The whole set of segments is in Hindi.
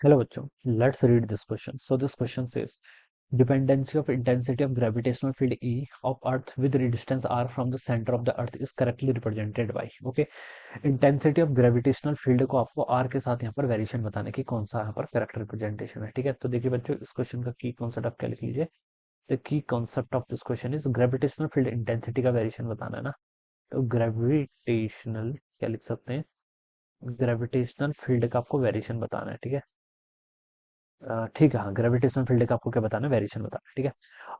Hello bachcho, let's read this question. So this question says dependency of intensity of gravitational field E of Earth with distance r from the center of the Earth is correctly represented by. Okay, intensity of gravitational field को आपको आर के साथ यहाँ पर वेरिएशन बताना है कि कौन सा यहाँ पर करेक्ट रिप्रेजेंटेशन है। ठीक है, तो देखिए बच्चों इस क्वेश्चन का की कॉन्सेप्ट आप क्या लिख लीजिए। The key concept of this question is gravitational field intensity का वेरिएशन बताना है ना। तो ग्रेविटेशनल क्या लिख सकते हैं, ग्रेविटेशनल फील्ड का आपको वेरिएशन बताना है। ठीक है, ठीक है, हाँ ग्रेविटेशनल फील्ड का आपको क्या बताना है, वेरिएशन बताना है। ठीक है,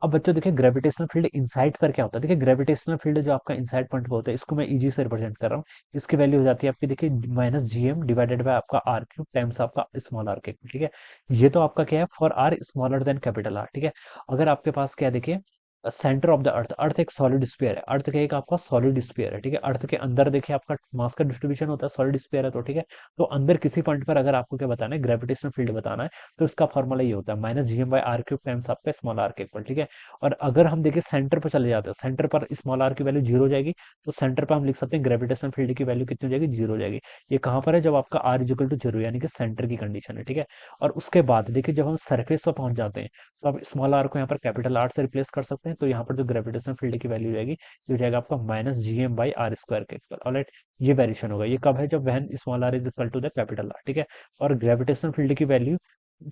अब बच्चों देखिए ग्रेविटेशनल फील्ड इनसाइड पर क्या होता है। देखिए ग्रेविटेशनल फील्ड जो आपका इनसाइड पॉइंट पर होता है इसको मैं इजी से रिप्रेजेंट कर रहा हूँ। इसकी वैल्यू हो जाती है आपकी देखिए -gm डिवाइडेड बाय आपका आर क्यूब टाइम्स आपका स्मॉल आर क्यूब। ठीक है, ये तो आपका क्या है, for R smaller than capital R. ठीक है, अगर आपके पास क्या है, देखिए centre of the earth, earth एक सॉलिड स्फीयर है, अर्थ का एक आपका सॉलिड स्फीयर है। ठीक है, अर्थ के अंदर देखिए आपका मास का डिस्ट्रीब्यूशन होता है, सॉलिड स्फीयर है तो। ठीक है, तो अंदर किसी पॉइंट पर अगर आपको क्या बताना है, ग्रेविटेशनल फील्ड बताना है, तो इसका फॉर्मूला ये होता है -gm/r³ टाइम्स आपका स्मॉल आर के इक्वल। ठीक है, और अगर हम देखिए सेंटर पर चले जाते हैं, सेंटर पर स्मॉल आर की वैल्यू जीरो हो जाएगी, तो सेंटर पर हम लिख सकते हैं ग्रेविटेशनल फील्ड की वैल्यू कितनी हो जाएगी, जीरो हो जाएगी। ये कहाँ पर है, जब आपका r इक्वल टू जीरो यानी कि सेंटर की कंडीशन है। ठीक है, और उसके बाद देखिए जब हम सरफेस पर पहुंच जाते हैं, तो आप स्मॉल आर को यहाँ पर कैपिटल आर से रिप्लेस कर सकते हैं, तो यहाँ पर जो ग्रेविटेशनल फील्ड की वैल्यू जाएगी, ये हो जाएगा आपका -gm/r² के इक्वल। ऑलराइट, ये वेरिएशन होगा। ये कब है, जब when small R is equal to the capital R. ठीक है, और ग्रेविटेशनल फील्ड की value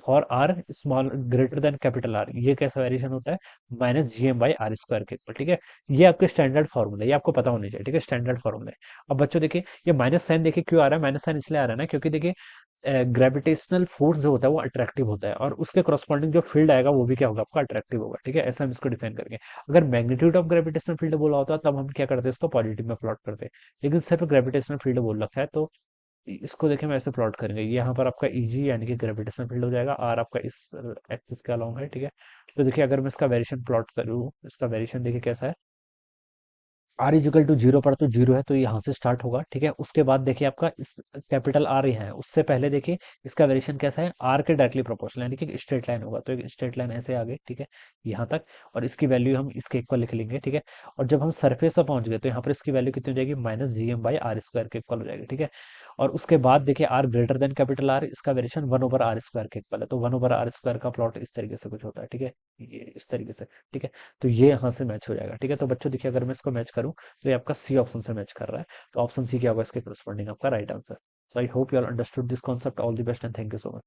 for R small greater than capital R, ये कैसा वेरिएशन होता है, -gm/r² के इक्वल। ठीक है, ये आपके स्टैंडर्ड फॉर्मूला, ये आपको पता होनी चाहिए। ठीक है, स्टैंडर्ड फॉर्मूला है। अब बच्चों देखिए ये माइनस साइन देखिए क्यों आ रहा है, माइनस साइन इसलिए आ रहा है ना, क्योंकि देखिए ग्रेविटेशनल फोर्स जो होता है वो अट्रैक्टिव होता है, और उसके करस्पॉन्डिंग जो फील्ड आएगा वो भी क्या होगा, आपका अट्रैक्टिव होगा। ठीक है, ऐसा हम इसको डिफाइन करेंगे। अगर मैग्नीट्यूड ऑफ ग्रेविटेशनल फील्ड बोला होता तब हम क्या करते हैं, इसको पॉजिटिव में प्लॉट करते हैं, लेकिन सिर्फ ग्रेविटेशनल फील्ड बोल रखा है, तो इसको देखिए मैं ऐसे प्लॉट करेंगे। ये यहाँ पर आपका ईजी यानी कि ग्रेविटेशनल फील्ड हो जाएगा, आर आपका इस एक्सिस के अलोंग है। ठीक है, तो देखिए अगर मैं इसका वेरिएशन प्लॉट करूँ, इसका वेरिएशन देखिए कैसा है, आर इजिकल टू जीरो पर तो जीरो है, तो यहाँ से स्टार्ट होगा। ठीक है, उसके बाद देखिए आपका इस कैपिटल आर यहाँ है, उससे पहले देखिए इसका वेरिएशन कैसा है, आर के डायरेक्टली प्रोपोर्शनल यानी कि स्ट्रेट लाइन होगा, तो एक स्ट्रेट लाइन ऐसे आ गई। ठीक है, यहाँ तक, और इसकी वैल्यू हम इसके इक्वल लिख लेंगे। ठीक है, और जब हम सरफेस पर पहुंच गए तो यहाँ पर इसकी वैल्यू कितनी हो जाएगी, -gm/r² के इक्वल हो जाएगी। ठीक है, और उसके बाद देखिए R greater than capital R, इसका वेरिएशन 1/r² के इक्वल है, तो 1/r² का प्लॉट इस तरीके से कुछ होता है। ठीक है, ये इस तरीके से। ठीक है, तो ये यहाँ से मैच हो जाएगा। ठीक है, तो बच्चों देखिए अगर मैं इसको मैच करूँ, तो ये आपका सी ऑप्शन से मैच कर रहा है, तो ऑप्शन सी क्या होगा इसके करस्पॉन्डिंग आपका right answer. So I hope you all understood this concept. All the best and thank you so much.